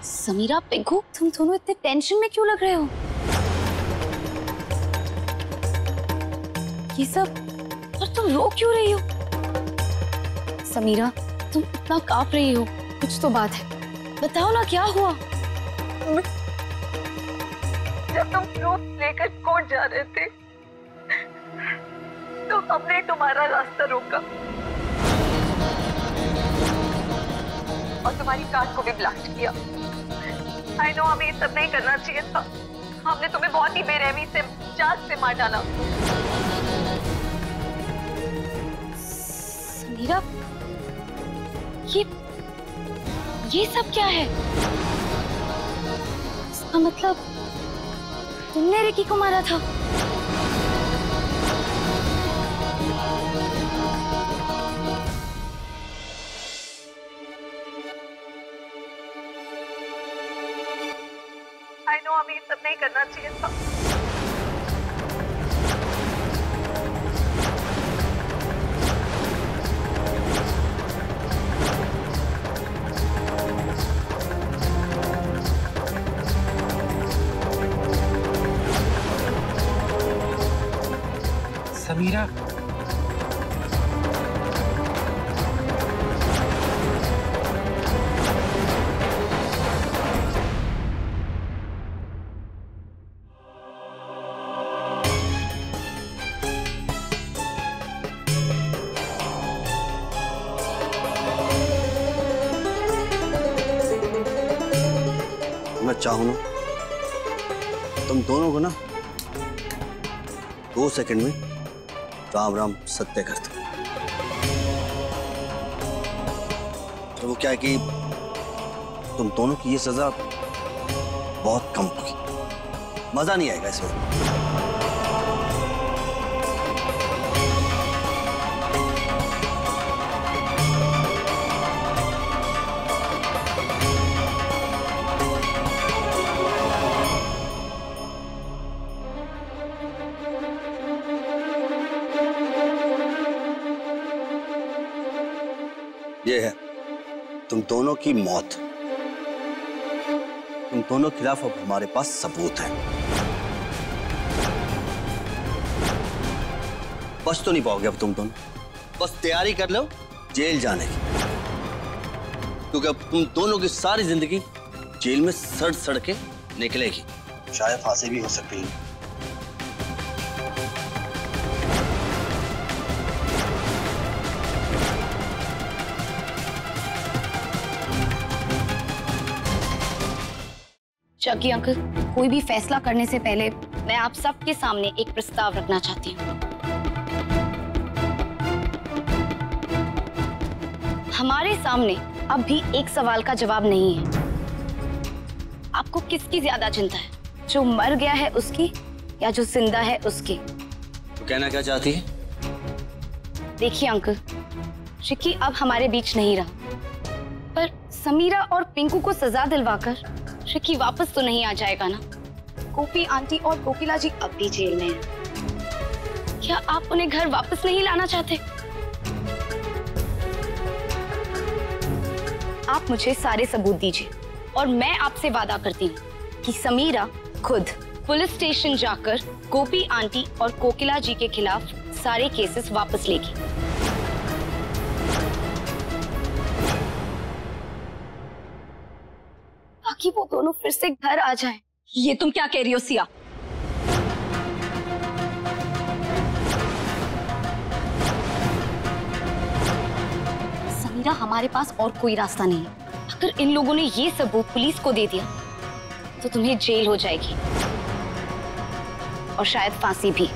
समीरा, पिंकू, तुम दोनों इतने टेंशन में क्यों लग रहे हो? ये सब, और तुम रो क्यों रही हो? समीरा, तुम इतना कांप रही हो, कुछ तो बात है, बताओ ना क्या हुआ? जब तुम प्रूफ लेकर कोर्ट जा रहे थे तो हमने तुम्हारा रास्ता रोका और तुम्हारी कार को भी ब्लास्ट किया। आई नो हमें ये सब नहीं करना चाहिए था, हमने तुम्हें बहुत ही बेरहमी से जान से मार डाला। समीरा, ये सब क्या है? इसका मतलब तुमने रिकी को मारा था? आई नो हमें ये सब नहीं करना चाहिए था। समीरा, मैं चाहूं ना तुम दोनों को ना 2 सेकंड में राम राम सत्य कर दो। तो वो क्या है कि तुम दोनों की ये सजा बहुत कम होगी, मजा नहीं आएगा इसमें। ये है तुम दोनों की मौत। तुम दोनों के खिलाफ अब हमारे पास सबूत है। बच तो नहीं पाओगे अब तुम दोनों, बस तैयारी कर लो जेल जाने की, क्योंकि अब तुम दोनों की सारी जिंदगी जेल में सड़ सड़ के निकलेगी, शायद फांसी भी हो सकती है। जग्गी अंकल, कोई भी फैसला करने से पहले मैं आप सबके सामने एक प्रस्ताव रखना चाहती हूँ। हमारे सामने अब भी एक सवाल का जवाब नहीं है। आपको किसकी ज्यादा चिंता है, जो मर गया है उसकी या जो जिंदा है उसकी? तो कहना क्या चाहती है? देखिए अंकल, रिकी अब हमारे बीच नहीं रहा, पर समीरा और पिंकू को सजा दिलवाकर रिकी वापस तो नहीं आ जाएगा ना। गोपी आंटी और कोकिला जी अब भी जेल में हैं। क्या आप उन्हें घर वापस नहीं लाना चाहते? आप मुझे सारे सबूत दीजिए और मैं आपसे वादा करती हूँ कि समीरा खुद पुलिस स्टेशन जाकर गोपी आंटी और कोकिला जी के खिलाफ सारे केसेस वापस लेगी। ताकि वो दोनों फिर से घर आ जाएं। ये तुम क्या कह रही हो सिया? समीरा, हमारे पास और कोई रास्ता नहीं है। अगर इन लोगों ने ये सबूत पुलिस को दे दिया तो तुम्हें जेल हो जाएगी और शायद फांसी भी।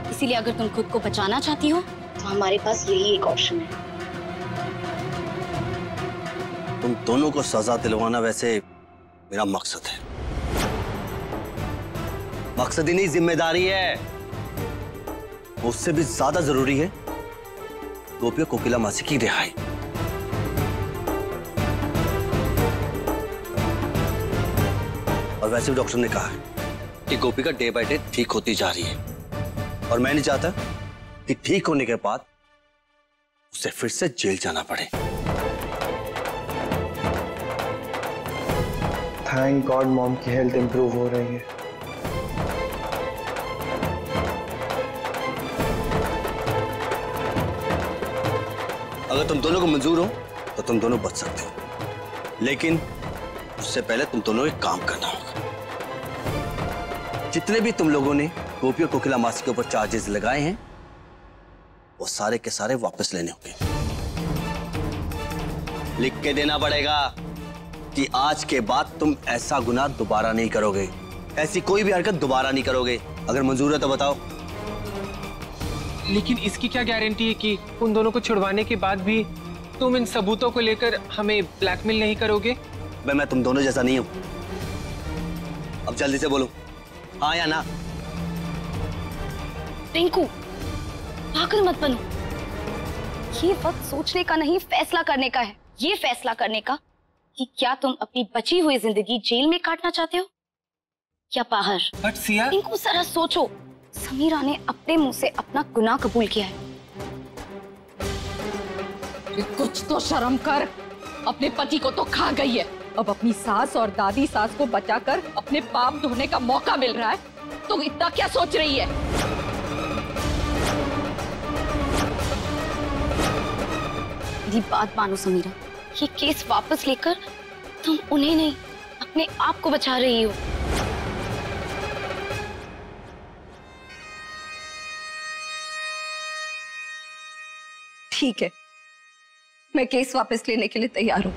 इसीलिए अगर तुम खुद को बचाना चाहती हो तो हमारे पास यही एक ऑप्शन है। तुम दोनों को सजा दिलवाना वैसे मेरा मकसद है, मकसद ही नहीं जिम्मेदारी है। उससे भी ज्यादा जरूरी है गोपी और कोकिला मासी की रिहाई। और वैसे भी डॉक्टर ने कहा है कि गोपी का डे बाय डे ठीक होती जा रही है, और मैं नहीं चाहता कि ठीक होने के बाद उसे फिर से जेल जाना पड़े। थैंक गॉड मॉम की हेल्थ इंप्रूव हो रही है। अगर तुम दोनों को मंजूर हो तो तुम दोनों बच सकते हो, लेकिन उससे पहले तुम दोनों को काम करना होगा। जितने भी तुम लोगों ने गोपी और कोकिला मासी के ऊपर चार्जेस लगाए हैं वो सारे के सारे वापस लेने होंगे। लिख के देना पड़ेगा कि आज के बाद तुम ऐसा गुनाह दोबारा नहीं करोगे, ऐसी कोई भी हरकत दोबारा नहीं करोगे। अगर मंजूर है तो बताओ। लेकिन इसकी क्या गारंटी है कि उन दोनों को छुड़वाने के बाद भी तुम इन सबूतों को लेकर हमें ब्लैकमेल नहीं करोगे? मैं तुम दोनों जैसा नहीं हूं। अब जल्दी से बोलो, हाँ या ना। पिंकू, पागल मत बनो। ये वक्त सोचने का नहीं, फैसला करने का है। ये फैसला करने का कि क्या तुम अपनी बची हुई जिंदगी जेल में काटना चाहते हो या बाहर। बट सिया, पिंकू जरा सोचो, समीरा ने अपने मुंह से अपना गुनाह कबूल किया है। कुछ तो शर्म कर। अपने पति को तो खा गई है, अब अपनी सास और दादी सास को बचाकर अपने पाप धोने का मौका मिल रहा है तो इतना क्या सोच रही है? मेरी बात मानो समीरा, ये केस वापस लेकर तुम उन्हें नहीं अपने आप को बचा रही हो। ठीक है, मैं केस वापस लेने के लिए तैयार हूं।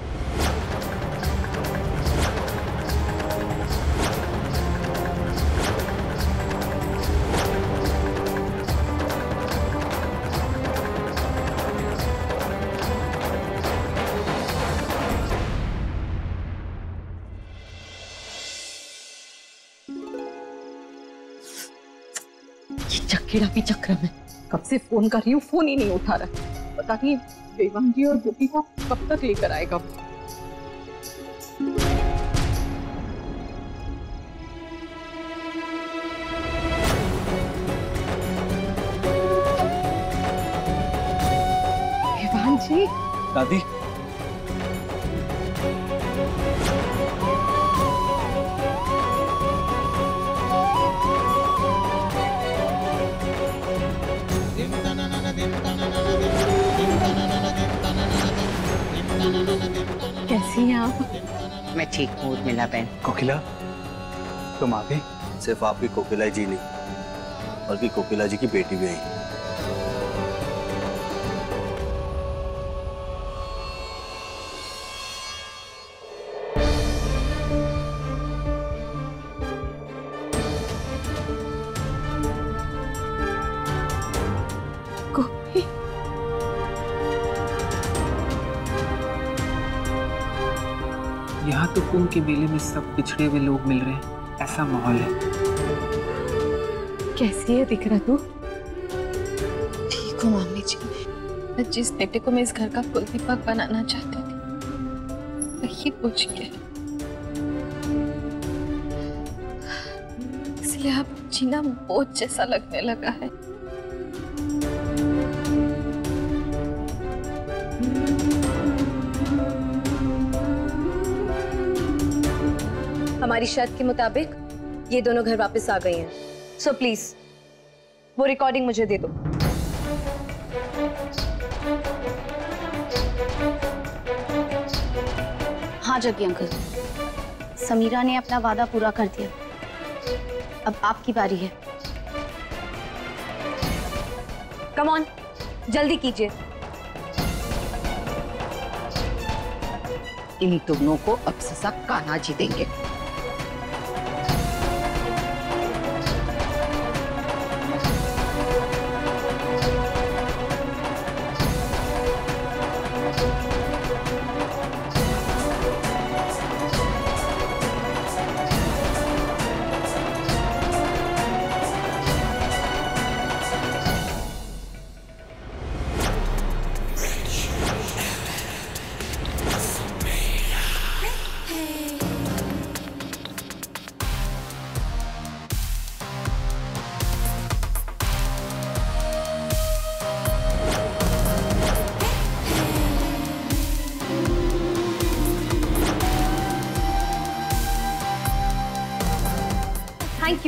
चक्केड़ा भी चक्र में कब से फोन कर रही हूँ, फोन ही नहीं उठा रहा। पता नहीं देवांग जी और गोपी को कब तक लेकर आएगा। देवांग जी। दादी, कैसी हैं आप? मैं ठीक हूँ उर्मिला बहन। कोकिला, तुम आ गई? सिर्फ आपकी कोकिला जी नहीं बल्कि कोकिला जी की बेटी भी आई। यहाँ तो कुंभ के मेले में सब पिछड़े हुए लोग मिल रहे हैं, ऐसा माहौल है। कैसी है दिख रहा तू? ठीक हूँ मम्मी जी। मैं जिस बेटे को मैं इस घर का कुलदीपक बनाना चाहती थी वही पूछ के, इसलिए अब जीना बोझ जैसा लगने लगा है। हमारी शर्त के मुताबिक ये दोनों घर वापस आ गई हैं। सो प्लीज वो रिकॉर्डिंग मुझे दे दो। हाँ जग्गी अंकल, समीरा ने अपना वादा पूरा कर दिया। अब आपकी बारी है। कम ऑन, जल्दी कीजिए। इन दोनों को अब सजा कान्हा जी देंगे।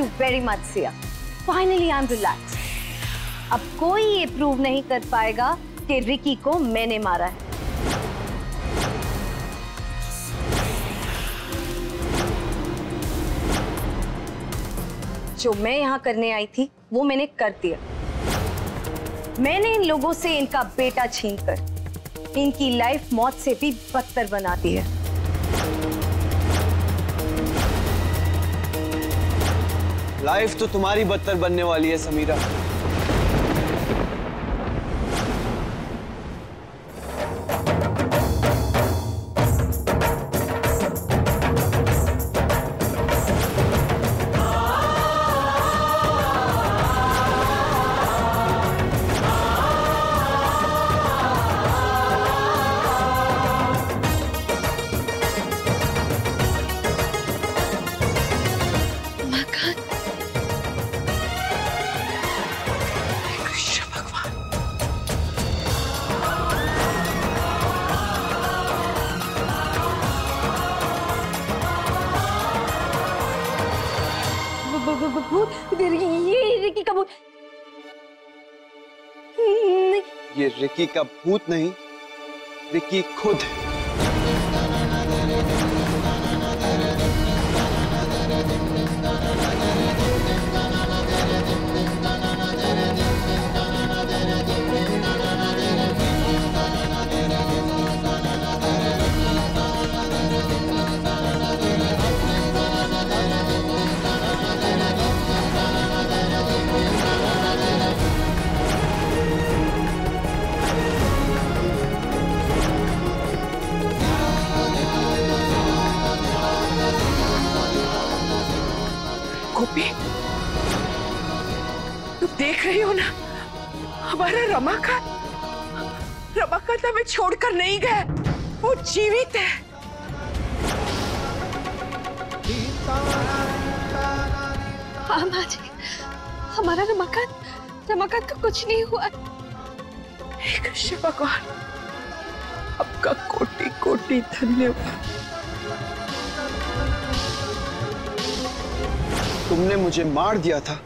you very much, Sia. Finally, I'm relaxed. अब कोई ये प्रूव नहीं कर पाएगा कि रिकी को मैंने मारा है। जो मैं यहाँ करने आई थी वो मैंने कर दिया। मैंने इन लोगों से इनका बेटा छीनकर इनकी लाइफ मौत से भी बदतर बना दी है। लाइफ तो तुम्हारी बदतर बनने वाली है समीरा। ये रिकी का भूत। ये रिकी का भूत नहीं, रिकी खुद है। गोपी, तुम देख रही हो ना, हमारा रमाकांत हमें छोड़कर नहीं गए, वो जीवित है। हाँ माँ जी, हमारा रमाकांत को कुछ नहीं हुआ। हे कृष्ण भगवान, आपका कोटि कोटि धन्यवाद। तुमने मुझे मार दिया था,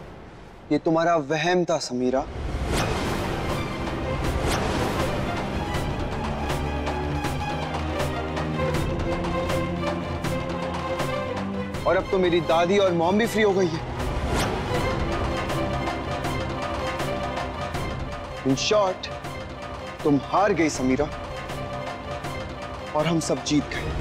ये तुम्हारा वहम था समीरा। और अब तो मेरी दादी और मॉम भी फ्री हो गई है। इन शॉर्ट, तुम हार गई समीरा और हम सब जीत गए।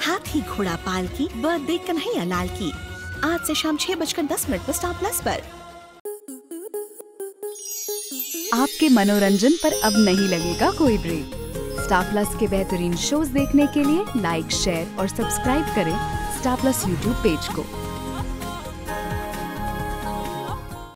हाथी घोड़ा पाल की बर्थडे कन्हैया लाल की आज से शाम 6:10 पर स्टार प्लस पर। आपके मनोरंजन पर अब नहीं लगेगा कोई ब्रेक। स्टार प्लस के बेहतरीन शोज देखने के लिए लाइक, शेयर और सब्सक्राइब करें स्टार प्लस यूट्यूब पेज को।